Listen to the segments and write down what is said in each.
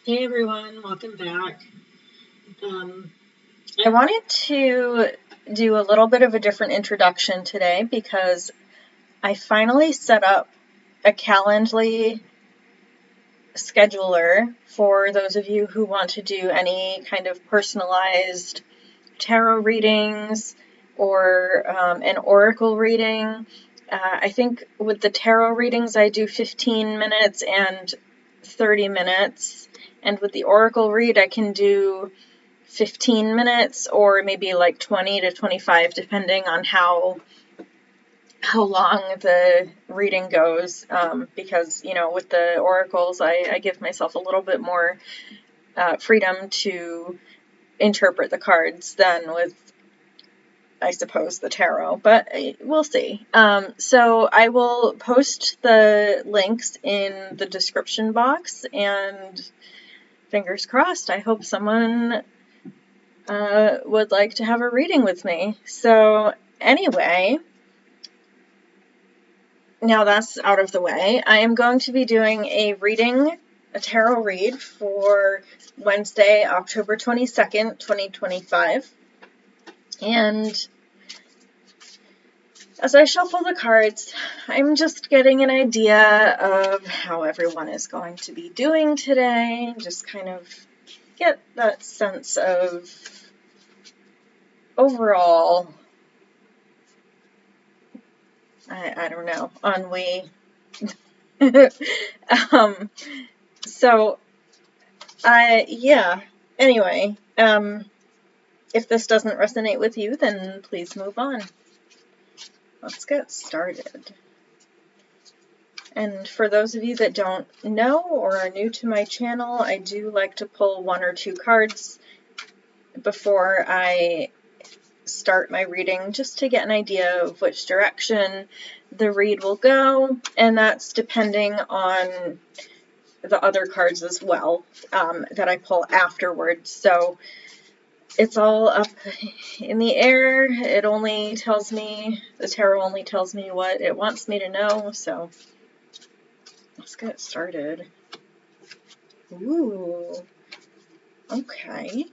Hey everyone, welcome back. Um, I wanted to do a little bit of a different introduction today because I finally set up a Calendly scheduler for those of you who want to do any kind of personalized tarot readings or an oracle reading. I think with the tarot readings, I do 15 minutes and 30 minutes. And with the oracle read, I can do 15 minutes or maybe like 20 to 25, depending on how long the reading goes. Because, with the oracles, I give myself a little bit more freedom to interpret the cards than with, I suppose, the tarot, but we'll see. So I will post the links in the description box, and fingers crossed, I hope someone would like to have a reading with me. So anyway, now that's out of the way, I am going to be doing a tarot read for Wednesday, October 22nd, 2025. And as I shuffle the cards, I'm just getting an idea of how everyone is going to be doing today, just kind of get that sense of overall, I don't know, ennui. So, yeah, anyway, if this doesn't resonate with you, then please move on. Let's get started. And for those of you that don't know or are new to my channel, I do like to pull one or two cards before I start my reading, just to get an idea of which direction the read will go, and that's depending on the other cards as well that I pull afterwards. So it's all up in the air. It only tells me, the tarot only tells me what it wants me to know, so let's get started. Ooh, okay.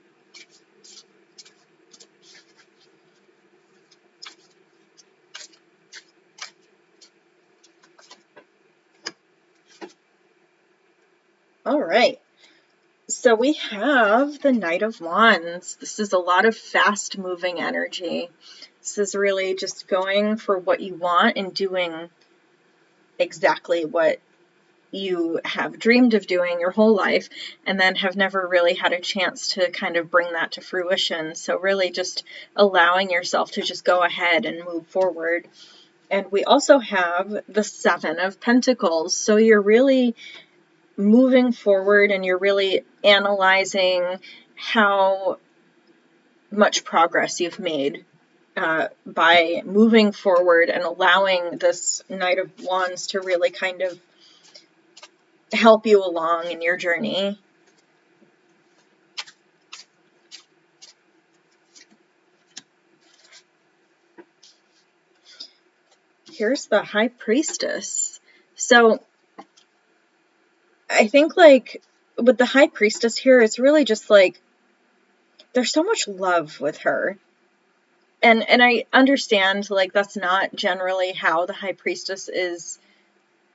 All right. So we have the Knight of Wands. This is a lot of fast-moving energy. This is really just going for what you want and doing exactly what you have dreamed of doing your whole life, and then have never really had a chance to kind of bring that to fruition. So really just allowing yourself to just go ahead and move forward. And we also have the Seven of Pentacles. So you're really moving forward and you're really analyzing how much progress you've made by moving forward and allowing this Knight of Wands to really kind of help you along in your journey. Here's the High Priestess. So I think like with the High Priestess here, it's really just like there's so much love with her. And I understand like that's not generally how the High Priestess is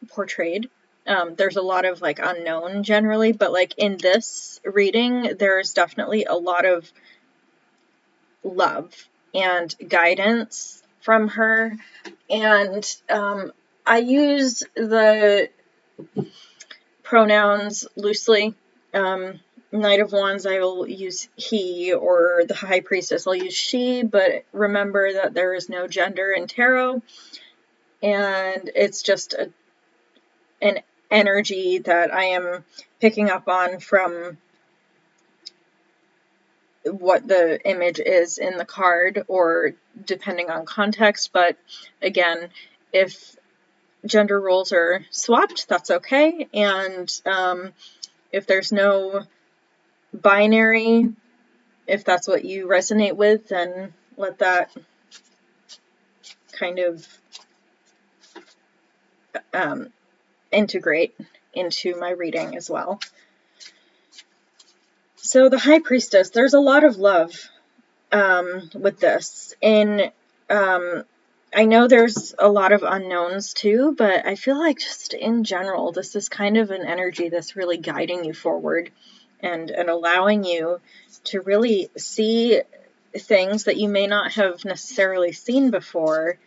portrayed. There's a lot of like unknown generally, but like in this reading, there's definitely a lot of love and guidance from her. And I use the pronouns loosely. Knight of Wands, I will use he, or the High Priestess, I'll use she, but remember that there is no gender in tarot, and it's just an energy that I am picking up on from what the image is in the card, or depending on context. But again, if gender roles are swapped, that's okay, and if there's no binary, if that's what you resonate with, then let that kind of integrate into my reading as well. So the High Priestess, there's a lot of love with this. And I know there's a lot of unknowns too, but I feel like just in general, this is kind of an energy that's really guiding you forward and allowing you to really see things that you may not have necessarily seen before,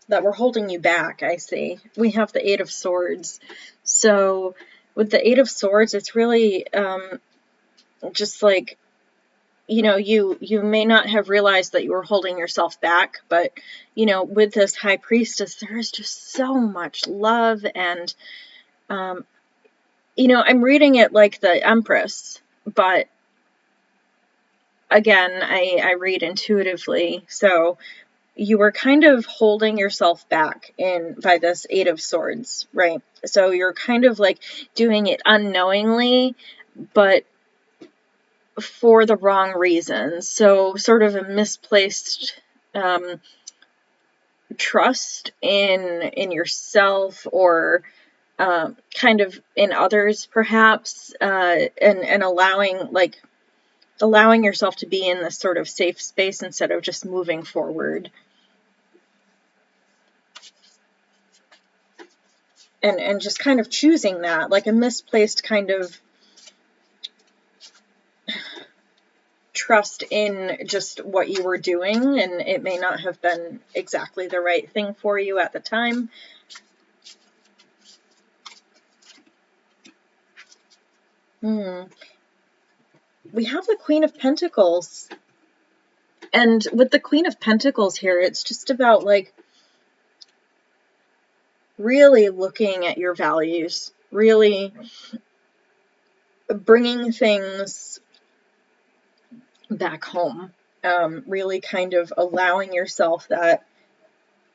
that were holding you back. I see. We have the Eight of Swords. So with the Eight of Swords, it's really just like, you may not have realized that you were holding yourself back, but, with this High Priestess, there is just so much love. And, I'm reading it like the Empress, but again, I read intuitively. So you were kind of holding yourself back by this Eight of Swords, right? So you're kind of like doing it unknowingly, but for the wrong reasons. So sort of a misplaced trust in yourself, or kind of in others, perhaps, and allowing yourself to be in this sort of safe space instead of just moving forward. And just kind of choosing that, like a misplaced kind of trust in just what you were doing, and it may not have been exactly the right thing for you at the time. We have the Queen of Pentacles. And with the Queen of Pentacles here, it's just about like really looking at your values, really bringing things back home, really kind of allowing yourself that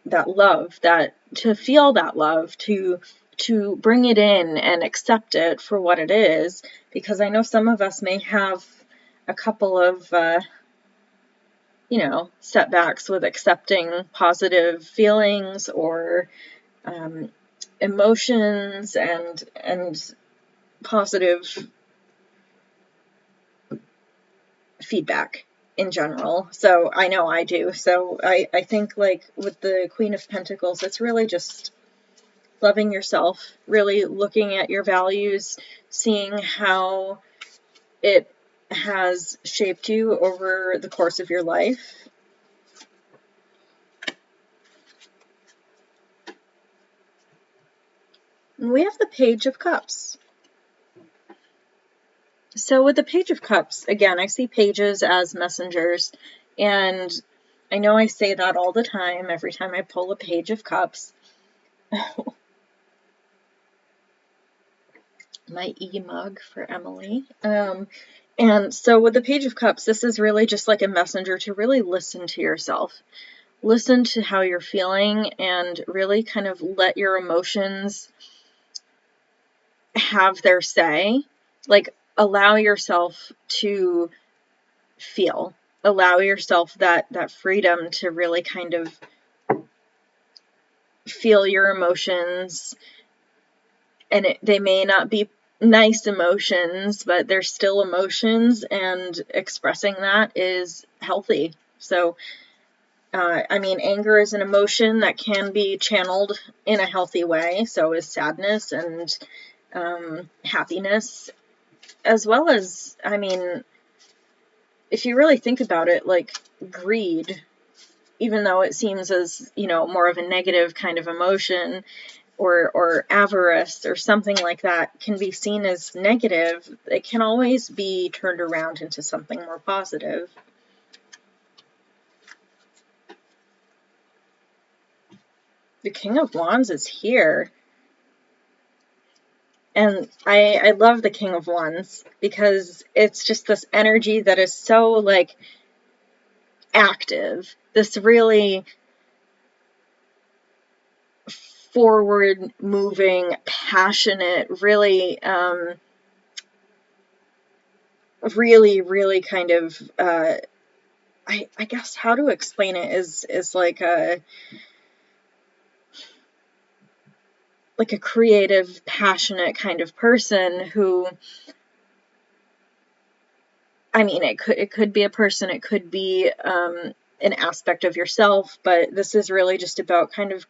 love, that to feel that love, to bring it in and accept it for what it is, because I know some of us may have a couple of setbacks with accepting positive feelings, or emotions, and positive feedback in general. So I know I do. So I think like with the Queen of Pentacles, it's really just loving yourself, really looking at your values, seeing how it has shaped you over the course of your life. And we have the Page of Cups. So with the Page of Cups, again, I see pages as messengers, and I know I say that all the time, every time I pull a Page of Cups. My e-mug for Emily. And so with the Page of Cups, this is really just like a messenger to really listen to yourself. Listen to how you're feeling, and really kind of let your emotions have their say. Like, allow yourself to feel. Allow yourself that freedom to really kind of feel your emotions. And they may not be nice emotions, but they're still emotions, and expressing that is healthy. So, anger is an emotion that can be channeled in a healthy way. So is sadness and happiness, as well as, if you really think about it, like greed, even though it seems as, more of a negative kind of emotion, or avarice or something like that can be seen as negative, it can always be turned around into something more positive. The King of Wands is here. And I love the King of Wands because it's just this energy that is so like active, this really forward moving, passionate, really really kind of I guess how to explain it is like a like a creative, passionate kind of person who, I mean, it could be a person, it could be an aspect of yourself, but this is really just about kind of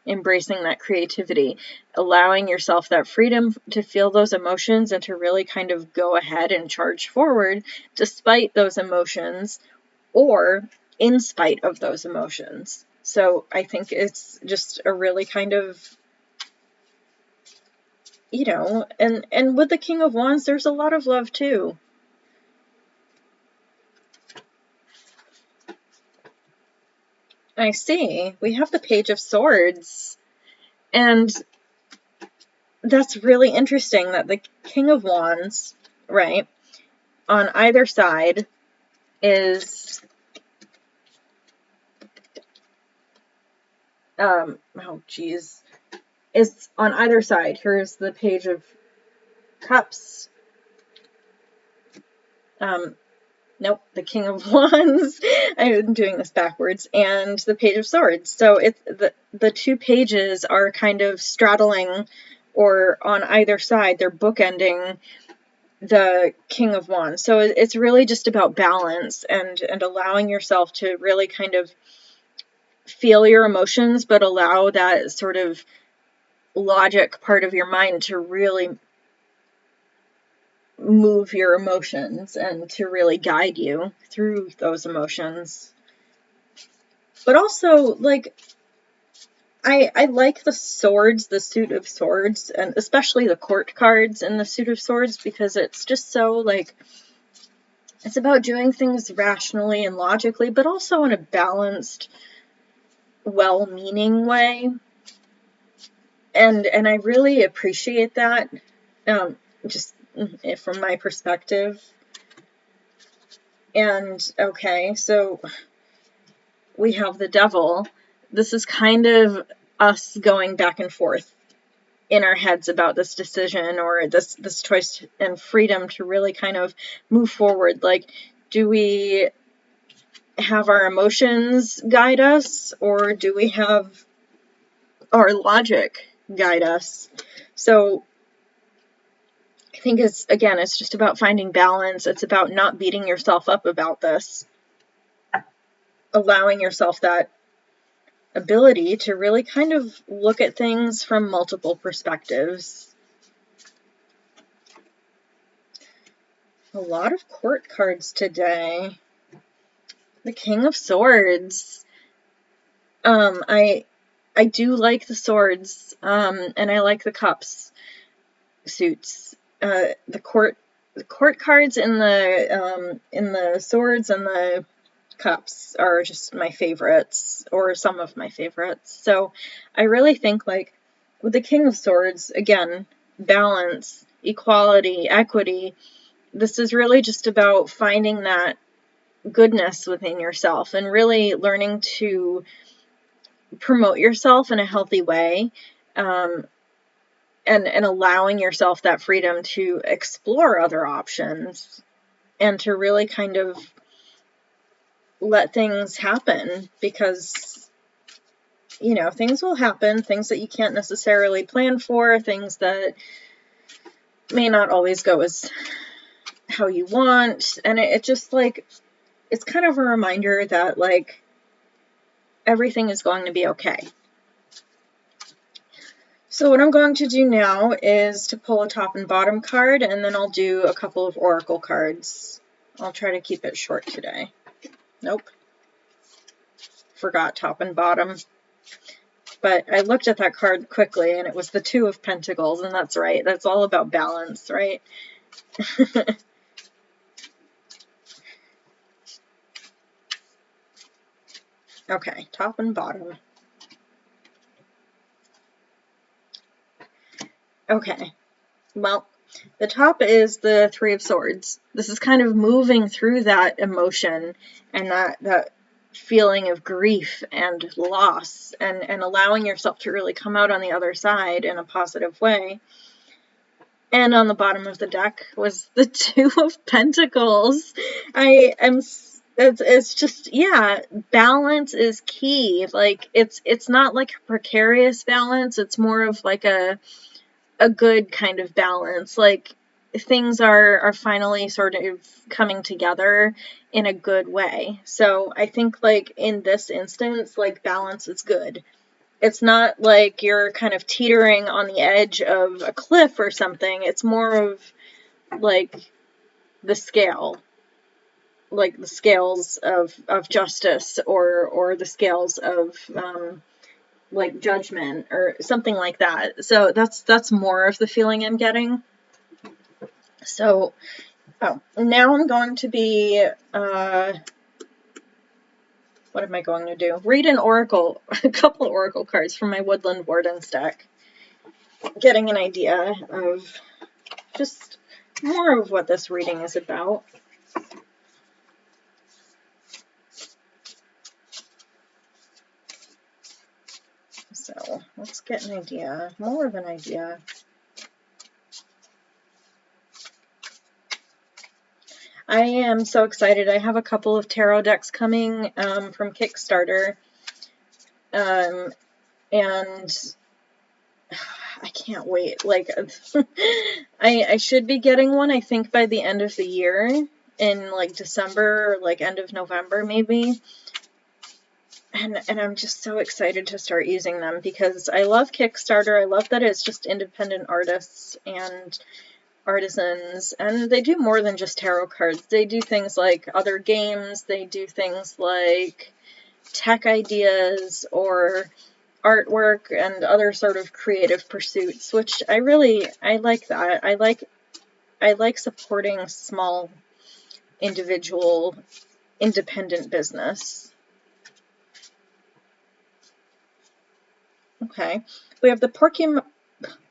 embracing that creativity, allowing yourself that freedom to feel those emotions and to really kind of go ahead and charge forward despite those emotions or in spite of those emotions. So I think it's just a really kind of, you know, and with the King of Wands, there's a lot of love too. I see. We have the Page of Swords. And that's really interesting that the King of Wands, right, on either side is, oh geez, is on either side. Here's the Page of Cups. Nope, the King of Wands. I'm doing this backwards, and the Page of Swords. So it's the two pages are kind of straddling, or on either side, they're bookending the King of Wands. So it's really just about balance and allowing yourself to really kind of feel your emotions, but allow that sort of logic part of your mind to really move your emotions and to really guide you through those emotions. But also, like, I like the swords, the suit of swords, and especially the court cards in the suit of swords, because it's just so, like, it's about doing things rationally and logically, but also in a balanced, well-meaning way. And I really appreciate that, just from my perspective. And okay, so we have the Devil. This is kind of us going back and forth in our heads about this decision or this choice and freedom to really kind of move forward. Like, do we have our emotions guide us, or do we have our logic guide us? So I think it's just about finding balance. It's about not beating yourself up about this, allowing yourself that ability to really kind of look at things from multiple perspectives. A lot of court cards today. The King of Swords. I do like the swords, and I like the cups suits. The court cards in the swords and the cups are just my favorites, or some of my favorites. So I really think, like, with the King of Swords, again, balance, equality, equity. This is really just about finding that goodness within yourself and really learning to promote yourself in a healthy way, and allowing yourself that freedom to explore other options and to really kind of let things happen, because, you know, things will happen, things that you can't necessarily plan for, things that may not always go as how you want, and it just, like, it's kind of a reminder that, like, everything is going to be okay. So what I'm going to do now is to pull a top and bottom card, and then I'll do a couple of oracle cards. I'll try to keep it short today. Nope. Forgot top and bottom. But I looked at that card quickly, and it was the Two of Pentacles, and that's right. That's all about balance, right? Okay, top and bottom. Okay, well, the top is the Three of Swords. This is kind of moving through that emotion and that feeling of grief and loss, and allowing yourself to really come out on the other side in a positive way. And on the bottom of the deck was the Two of Pentacles. I am it's just, yeah, balance is key. Like it's not like a precarious balance. It's more of like a good kind of balance. Like things are finally sort of coming together in a good way. So I think like in this instance, like balance is good. It's not like you're kind of teetering on the edge of a cliff or something. It's more of like the scale, like the scales of justice, or the scales of like judgment or something like that. So that's more of the feeling I'm getting. So, oh, now I'm going to be, what am I going to do? Read an oracle, a couple oracle cards from my Woodland Wardens deck. Getting an idea of just more of what this reading is about. So, let's get an idea, more of an idea. I am so excited. I have a couple of tarot decks coming from Kickstarter. And I can't wait. Like, I should be getting one, I think, by the end of the year, in like December, or like end of November, maybe. And I'm just so excited to start using them because I love Kickstarter. I love that it's just independent artists and artisans, and they do more than just tarot cards. They do things like other games, they do things like tech ideas or artwork and other sort of creative pursuits, which I like that. I like supporting small individual independent business. Okay. We have the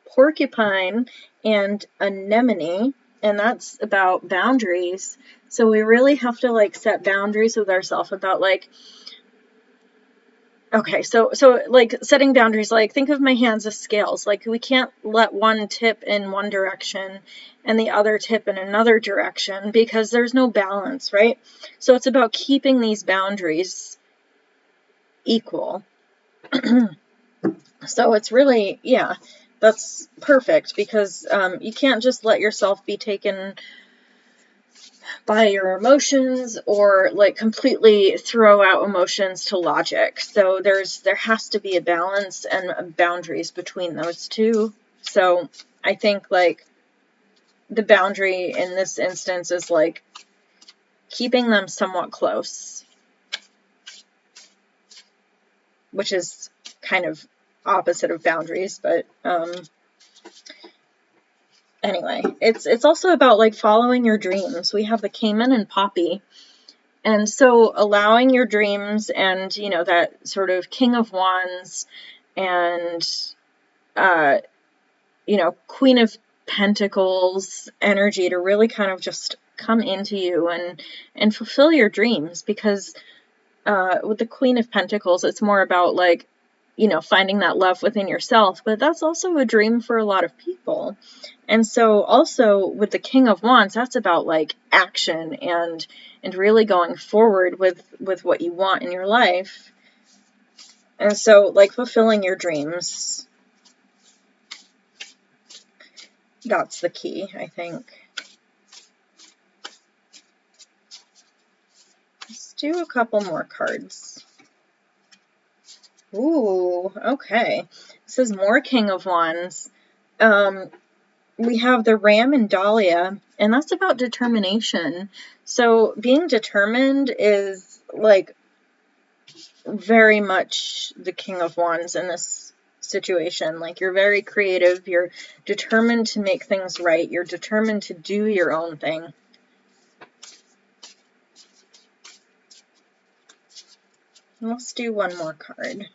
porcupine and anemone, and that's about boundaries. So we really have to like set boundaries with ourselves about like, okay, so like setting boundaries, like think of my hands as scales. Like we can't let one tip in one direction and the other tip in another direction because there's no balance, right? So it's about keeping these boundaries equal. So it's really, yeah, that's perfect because you can't just let yourself be taken by your emotions or like completely throw out emotions to logic. So there has to be a balance and boundaries between those two. So I think like the boundary in this instance is like keeping them somewhat close, which is kind of opposite of boundaries, but anyway, it's also about like following your dreams. We have the Cayman and Poppy. And so allowing your dreams and, you know, that sort of King of Wands and, you know, Queen of Pentacles energy to really kind of just come into you and fulfill your dreams. Because with the Queen of Pentacles, it's more about like, you know, finding that love within yourself, but that's also a dream for a lot of people. And so also with the King of Wands, that's about like action and really going forward with what you want in your life. And so like fulfilling your dreams, that's the key, I think. Let's do a couple more cards. Ooh, okay. This is more King of Wands. We have the Ram and Dahlia, and that's about determination. So being determined is like very much the King of Wands in this situation. Like you're very creative, you're determined to make things right, you're determined to do your own thing. Let's do one more card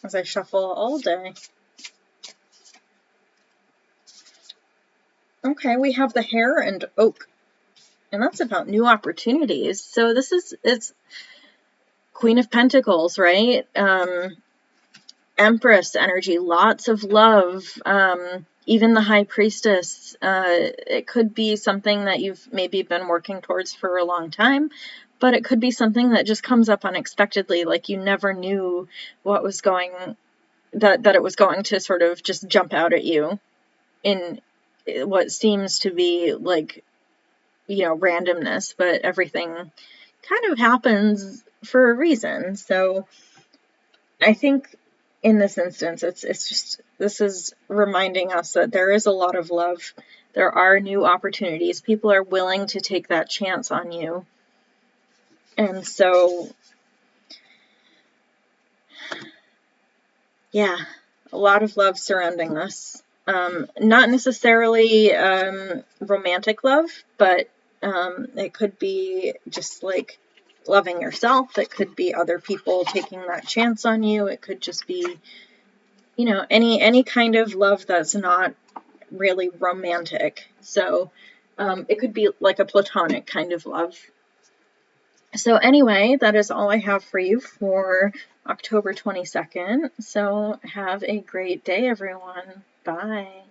as I shuffle all day. Okay, we have the Hare and Oak, and that's about new opportunities. So it's Queen of Pentacles, right? Empress energy, lots of love, even the High Priestess, it could be something that you've maybe been working towards for a long time, but it could be something that just comes up unexpectedly, like you never knew what was that it was going to sort of just jump out at you in what seems to be like, randomness, but everything kind of happens for a reason. So I think in this instance, it's just, this is reminding us that there is a lot of love. There are new opportunities. People are willing to take that chance on you. And so, yeah, a lot of love surrounding us. Not necessarily romantic love, but it could be just like loving yourself. It could be other people taking that chance on you. It could just be, any kind of love that's not really romantic. So it could be like a platonic kind of love. So anyway, that is all I have for you for October 22nd. So have a great day, everyone. Bye.